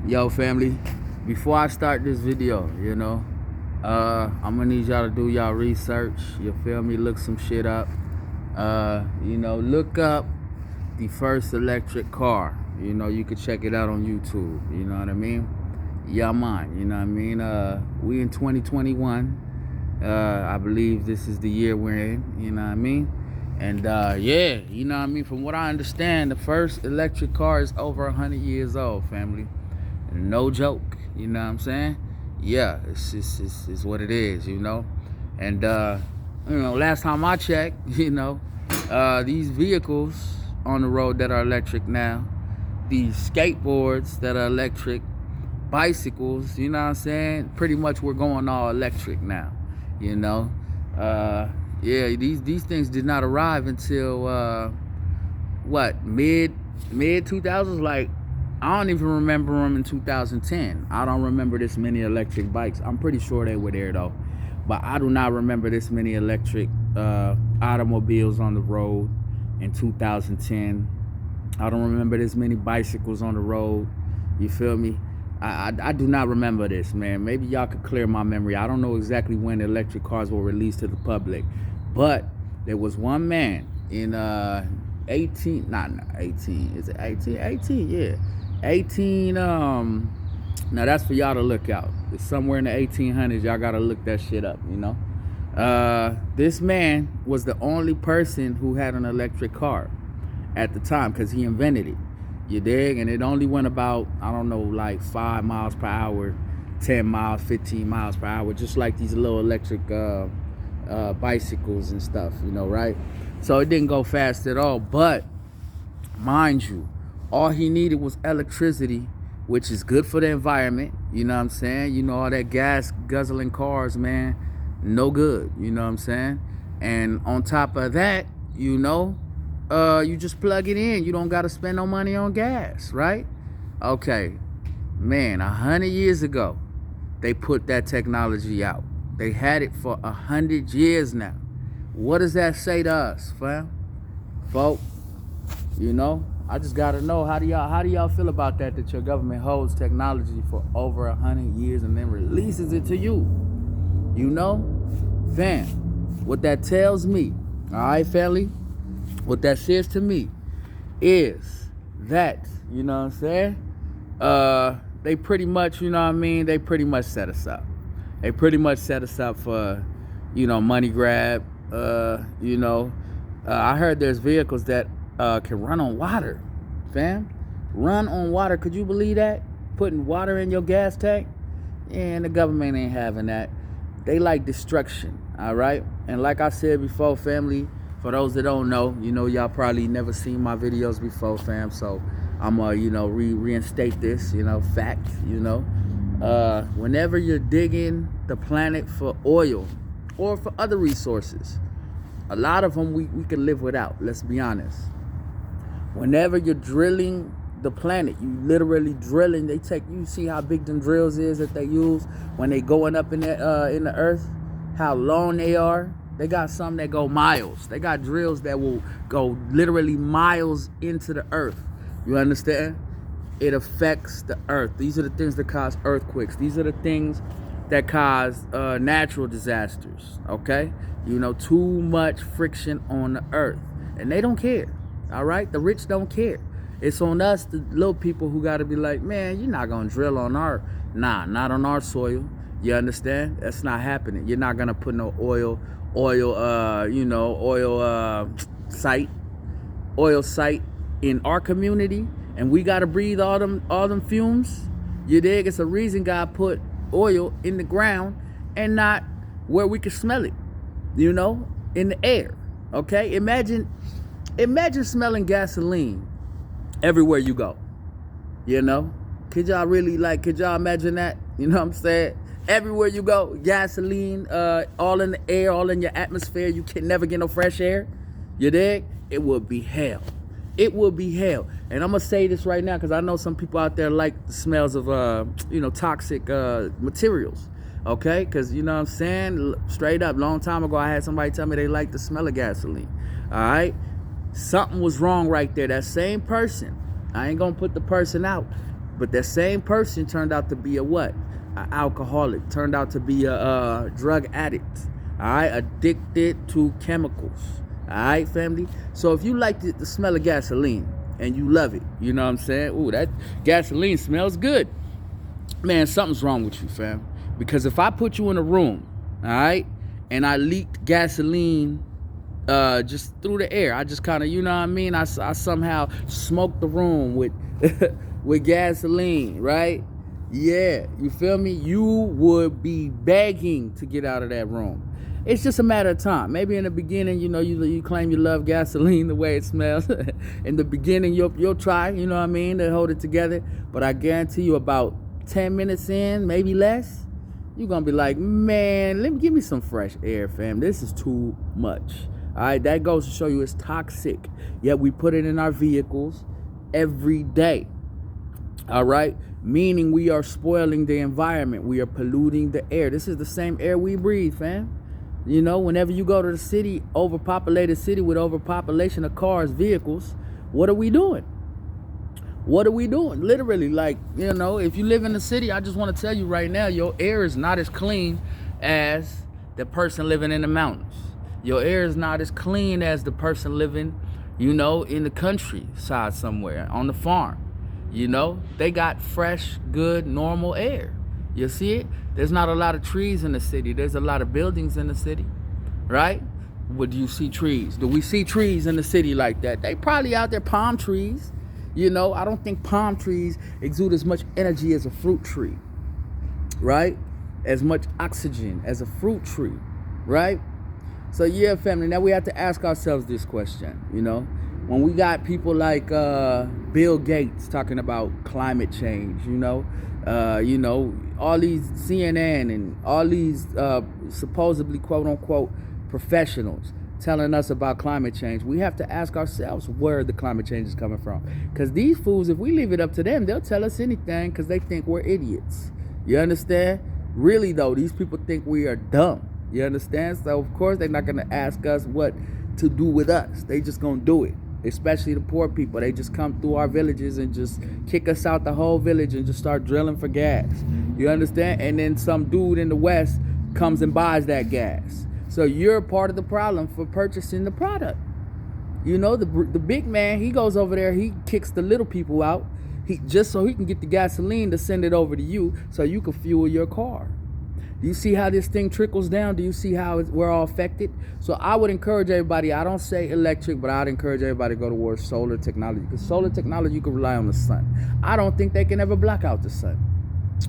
Yo, family, before I start this video, I'm gonna need y'all to do y'all research. You feel me? Look some shit up. Look up the first electric car. You could check it out on YouTube. You know what I mean? Yeah, man. You know what I mean? We in 2021. I believe this is the year we're in. You know what I mean? And yeah, you know what I mean? From what I understand, the first electric car is over 100 years old, family. No joke, you know what I'm saying? Yeah, it's what it is, And last time I checked, these vehicles on the road that are electric now, these skateboards that are electric, bicycles, you know what I'm saying? Pretty much we're going all electric now, Yeah, these things did not arrive until mid 2000s. Like, I don't even remember them in 2010. I don't remember this many electric bikes. I'm pretty sure they were there though, but I do not remember this many electric automobiles on the road in 2010. I don't remember this many bicycles on the road. You feel me? I do not remember this, man. Maybe y'all could clear my memory. I don't know exactly when electric cars were released to the public, but there was one man in 18, is it 18? 18, yeah. 18, now that's for y'all to look out. It's somewhere in the 1800s. Y'all gotta look that shit up, This man was the only person who had an electric car at the time because he invented it. You dig? And it only went about, I don't know, like 5 miles per hour, 10 miles, 15 miles per hour, just like these little electric bicycles and stuff, right? So it didn't go fast at all. But mind you, all he needed was electricity, which is good for the environment. You know what I'm saying? All that gas guzzling cars, man, no good. You know what I'm saying? And on top of that, you just plug it in. You don't got to spend no money on gas, right? Okay, man, 100 years ago, they put that technology out. They had it for 100 years now. What does that say to us, fam? Folk, I just gotta know, how do y'all feel about that your government holds technology for over 100 years and then releases it to you? Fam, what that tells me, all right, family, what that says to me is that, they pretty much, they pretty much set us up. They pretty much set us up for, money grab. I heard there's vehicles that can run on water, fam. Run on water. Could you believe that? Putting water in your gas tank? And the government ain't having that. They like destruction, all right? And like I said before, family, for those that don't know, y'all probably never seen my videos before, fam. So I'm gonna, reinstate this, fact, whenever you're digging the planet for oil or for other resources, a lot of them we can live without, let's be honest. Whenever you're drilling the planet, you literally drilling, you see how big them drills is that they use when they going up in the earth, how long they are. They got some that go miles. They got drills that will go literally miles into the earth. You understand? It affects the earth. These are the things that cause earthquakes. These are the things that cause natural disasters, okay? Too much friction on the earth. And they don't care, all right? The rich don't care. It's on us, the little people, who got to be like, man, you're not going to drill on not on our soil. You understand? That's not happening. You're not going to put no oil site in our community, and we got to breathe all them fumes. You dig? It's a reason God put oil in the ground and not where we can smell it, in the air. Okay, imagine smelling gasoline everywhere you go. Could y'all imagine that? You know what I'm saying? Everywhere you go, gasoline, all in the air, all in your atmosphere. You can never get no fresh air. You dig? It would be hell. It would be hell. And I'm gonna say this right now because I know some people out there like the smells of toxic materials. Okay, because you know what I'm saying, straight up, long time ago I had somebody tell me they like the smell of gasoline. All right, something was wrong right there. That same person, I ain't gonna put the person out, But that same person turned out to be a what? An alcoholic. Turned out to be a drug addict. All right, addicted to chemicals. All right, family. So if you like the smell of gasoline and you love it, you know what I'm saying? Ooh, that gasoline smells good. Man, something's wrong with you, fam. Because if I put you in a room, all right, and I leaked gasoline just through the air, I just kind of, you know what I mean? I somehow smoked the room with with gasoline, right? Yeah, you feel me? You would be begging to get out of that room. It's just a matter of time. Maybe in the beginning, you know, you claim you love gasoline the way it smells. In the beginning, you'll try, you know what I mean, to hold it together. But I guarantee you about 10 minutes in, maybe less, you're going to be like, man, give me some fresh air, fam. This is too much. All right, that goes to show you it's toxic. Yet we put it in our vehicles every day. All right, meaning we are spoiling the environment. We are polluting the air. This is the same air we breathe, fam. You know, whenever you go to the city, overpopulated city with overpopulation of cars, vehicles, what are we doing? What are we doing? Literally, like, you know, if you live in the city, I just want to tell you right now, your air is not as clean as the person living in the mountains. Your air is not as clean as the person living, you know, in the countryside somewhere, on the farm. You know, they got fresh, good, normal air. You see it? There's not a lot of trees in the city. There's a lot of buildings in the city, right? But do you see trees? Do we see trees in the city like that? They probably out there, palm trees. You know, I don't think palm trees exude as much energy as a fruit tree, right? As much oxygen as a fruit tree, right? So yeah, family, now we have to ask ourselves this question, you know? When we got people like Bill Gates talking about climate change, you know, all these CNN and all these supposedly quote unquote professionals telling us about climate change, we have to ask ourselves where the climate change is coming from. Because these fools, if we leave it up to them, they'll tell us anything because they think we're idiots. You understand? Really though, these people think we are dumb. You understand? So of course they're not going to ask us what to do with us. They just going to do it. Especially the poor people. They just come through our villages and just kick us out the whole village and just start drilling for gas. You understand? And then some dude in the West comes and buys that gas. So you're part of the problem for purchasing the product. You know, the big man, he goes over there, he kicks the little people out, just so he can get the gasoline to send it over to you so you can fuel your car. Do you see how this thing trickles down? Do you see how we're all affected? So I would encourage everybody, I don't say electric, but I'd encourage everybody to go towards solar technology. Because solar technology, you can rely on the sun. I don't think they can ever block out the sun.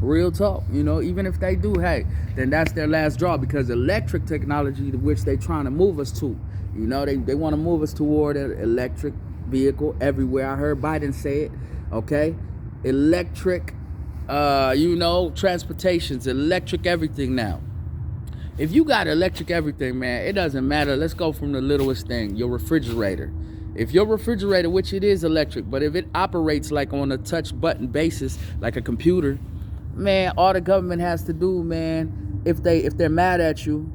Real talk, you know, even if they do, hey, then that's their last draw. Because electric technology, to which they're trying to move us to, you know, they want to move us toward an electric vehicle everywhere. I heard Biden say it, okay? Electric transportation's electric everything now. If you got electric everything, man, it doesn't matter. Let's go from the littlest thing, your refrigerator. If your refrigerator, which it is electric, but if it operates like on a touch button basis, like a computer, man, all the government has to do, man, if they're mad at you,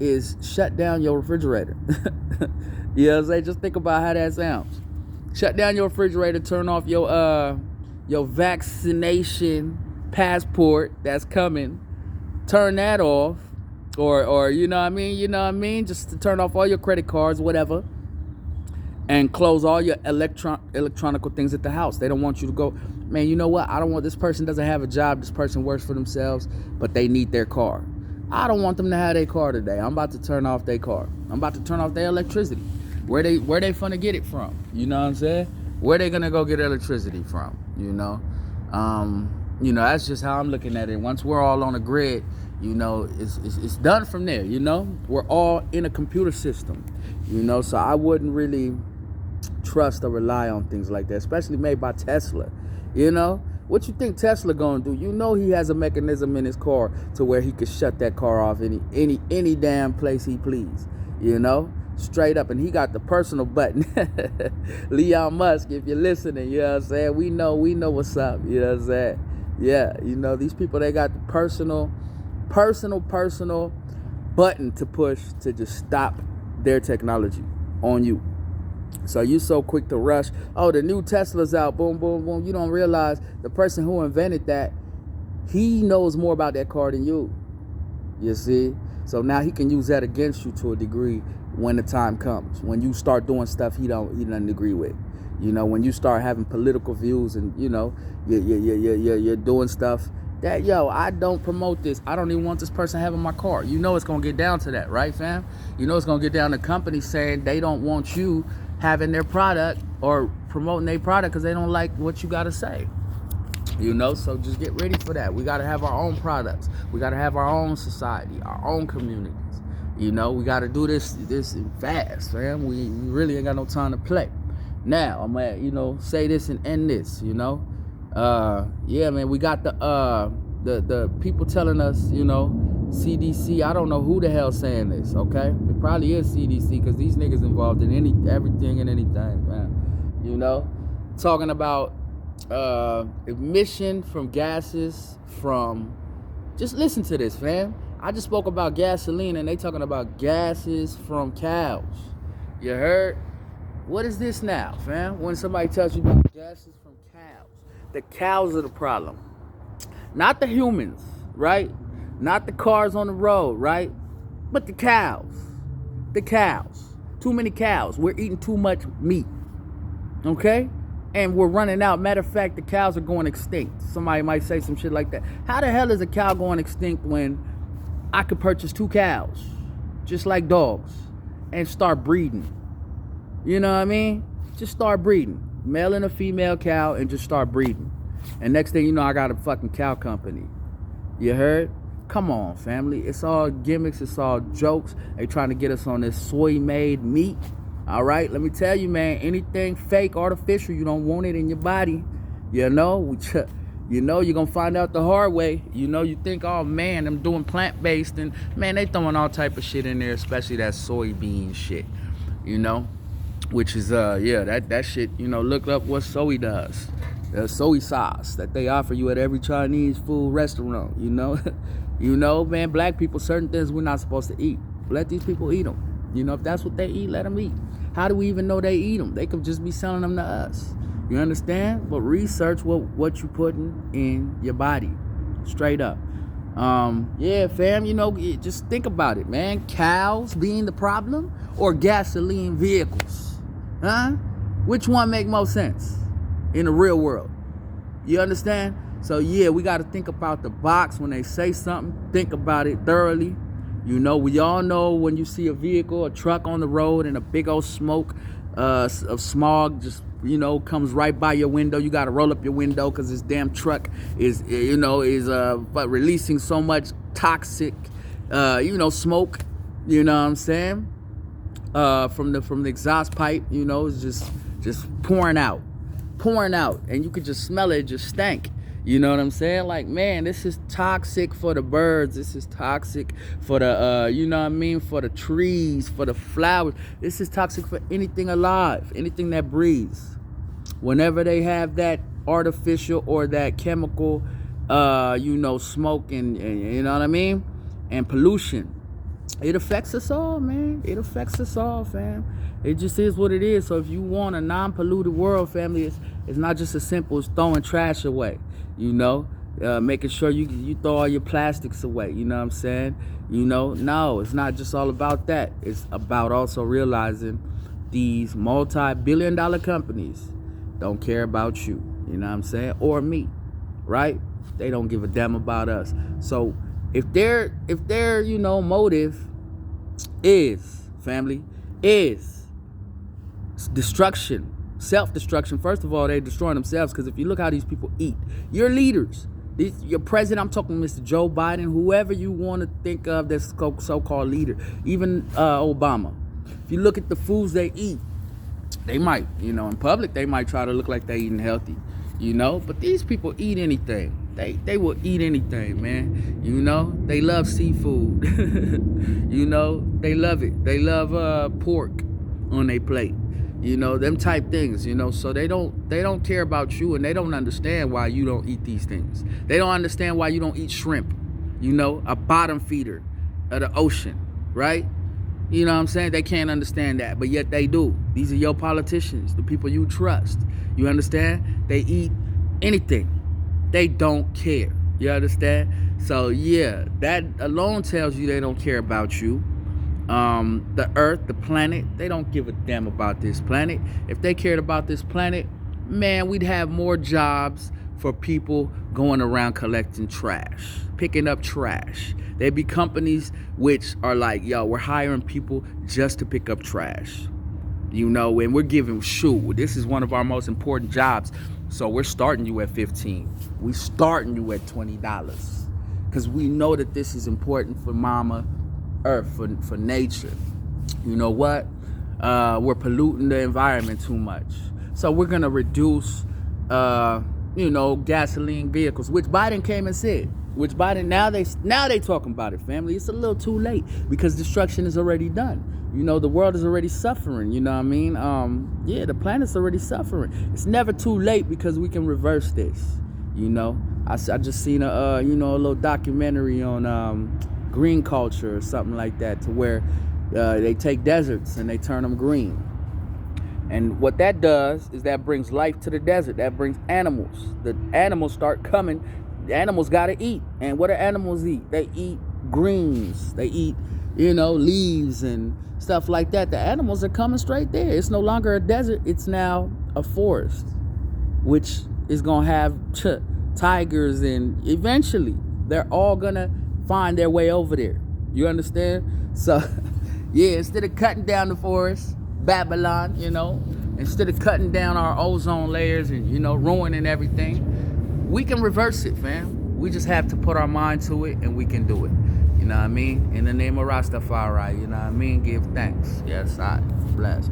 is shut down your refrigerator. You know what I'm saying? Just think about how that sounds. Shut down your refrigerator, turn off your vaccination passport that's coming, turn that off, or you know what I mean, just to turn off all your credit cards, whatever, and close all your electronic things at the house. They don't want you to go, man, you know what, I don't want, this person doesn't have a job, this person works for themselves, but they need their car. I don't want them to have their car today. I'm about to turn off their car. I'm about to turn off their electricity. Where they finna get it from? You know what I'm saying? Where they gonna go get electricity from? You know, that's just how I'm looking at it. Once we're all on a grid, you know, it's done from there. You know, we're all in a computer system. You know, so I wouldn't really trust or rely on things like that, especially made by Tesla. You know, what you think Tesla gonna do? You know, he has a mechanism in his car to where he could shut that car off any damn place he please. You know. Straight up, and he got the personal button. Elon Musk, if you're listening, you know what I'm saying? We know what's up, you know what I'm saying? Yeah, you know, these people, they got the personal button to push to just stop their technology on you. So you so quick to rush. Oh, the new Tesla's out. Boom, boom, boom. You don't realize the person who invented that, he knows more about that car than you. You see? So now he can use that against you to a degree when the time comes. When you start doing stuff he doesn't agree with. You know, when you start having political views and, you know, you're doing stuff that, yo, I don't promote this. I don't even want this person having my car. You know it's going to get down to that, right, fam? You know it's going to get down to companies saying they don't want you having their product or promoting their product because they don't like what you got to say. You know, so just get ready for that. We got to have our own products. We got to have our own society, our own communities. You know, we got to do this fast, fam. We really ain't got no time to play. Now, I'm going to, you know, say this and end this, you know. Yeah, man, we got the people telling us, you know, CDC. I don't know who the hell saying this, okay? It probably is CDC because these niggas involved in everything and anything, man. You know, talking about emission from gases from, just listen to this, fam. I just spoke about gasoline and they talking about gases from cows. You heard? What is this now, fam? When somebody tells you about gases from cows, the cows are the problem, not the humans, right? Not the cars on the road, right? But the cows. The cows. Too many cows. We're eating too much meat, okay? And we're running out. Matter of fact, the cows are going extinct. Somebody might say some shit like that. How the hell is a cow going extinct when I could purchase 2 cows, just like dogs, and start breeding? You know what I mean? Just start breeding. Male and a female cow and just start breeding. And next thing you know, I got a fucking cow company. You heard? Come on, family. It's all gimmicks. It's all jokes. They trying to get us on this soy-made meat. All right? Let me tell you, man, anything fake, artificial, you don't want it in your body. You know? You know, you're going to find out the hard way. You know, you think, oh, man, I'm doing plant-based. And, man, they throwing all type of shit in there, especially that soybean shit. You know? Which is, yeah, that shit, you know, look up what soy does. The soy sauce that they offer you at every Chinese food restaurant, you know. You know, man, black people, certain things we're not supposed to eat. Let these people eat them. You know, if that's what they eat, let them eat. How do we even know they eat them? They could just be selling them to us. You understand? But research what you putting in your body. Straight up. Yeah, fam, you know, just think about it, man. Cows being the problem or gasoline vehicles? Huh? Which one make more sense in the real world? You understand? So, yeah, we got to think about the box when they say something. Think about it thoroughly. You know, we all know when you see a vehicle, a truck on the road and a big old smoke of smog just, you know, comes right by your window. You got to roll up your window because this damn truck is, you know, releasing so much toxic, you know, smoke. You know what I'm saying? From the exhaust pipe, you know, it's just pouring out, and you could just smell it, just stank. You know what I'm saying? Like, man, this is toxic for the birds. This is toxic for the, you know what I mean, for the trees, for the flowers. This is toxic for anything alive, anything that breathes. Whenever they have that artificial or that chemical, you know, smoke and you know what I mean, and pollution, it affects us all, man. It affects us all, fam. It just is what it is. So if you want a non-polluted world, family, it's not just as simple as throwing trash away. You know, making sure you throw all your plastics away. You know what I'm saying? You know, no, it's not just all about that. It's about also realizing these multi-billion-dollar companies don't care about you. You know what I'm saying? Or me, right? They don't give a damn about us. So if their you know, motive is, family, is destruction, self-destruction, first of all, they're destroying themselves, because if you look how these people eat, your leaders, your president, I'm talking Mr. Joe Biden, whoever you want to think of that's so-called leader, even Obama, if you look at the foods they eat, they might, you know, in public, they might try to look like they eating healthy, you know, but these people eat anything. They will eat anything, man. You know, they love seafood. You know, they love it. They love pork on their plate. You know, them type things, you know. So they don't care about you, and they don't understand why you don't eat these things. They don't understand why you don't eat shrimp, you know, a bottom feeder of the ocean, right? You know what I'm saying? They can't understand that, but yet they do. These are your politicians, the people you trust. You understand? They eat anything. They don't care. You understand? So yeah, that alone tells you they don't care about you. The earth, the planet, they don't give a damn about this planet. If they cared about this planet, man, we'd have more jobs for people going around collecting trash, picking up trash. There'd be companies which are like, yo, we're hiring people just to pick up trash. You know, and we're giving, this is one of our most important jobs. So we're starting you at 15. We starting you at $20. Because we know that this is important for Mama Earth, for nature. You know what? We're polluting the environment too much. So we're gonna reduce gasoline vehicles, which Biden came and said. Which Biden now they talking about it, family. It's a little too late because destruction is already done. You know, the world is already suffering. You know what I mean? The planet's already suffering. It's never too late because we can reverse this. You know, I just seen a little documentary on green culture or something like that, to where they take deserts and they turn them green. And what that does is that brings life to the desert. That brings animals. The animals start coming. The animals got to eat. And what do animals eat? They eat greens. They eat, leaves and stuff like that. The animals are coming straight there. It's no longer a desert. It's now a forest, which is going to have tigers, and eventually they're all going to find their way over there. You understand? So, instead of cutting down the forest, Babylon, instead of cutting down our ozone layers and, ruining everything, we can reverse it, fam. We just have to put our mind to it, and we can do it. You know what I mean? In the name of Rastafari, you know what I mean? Give thanks. Yes, I bless.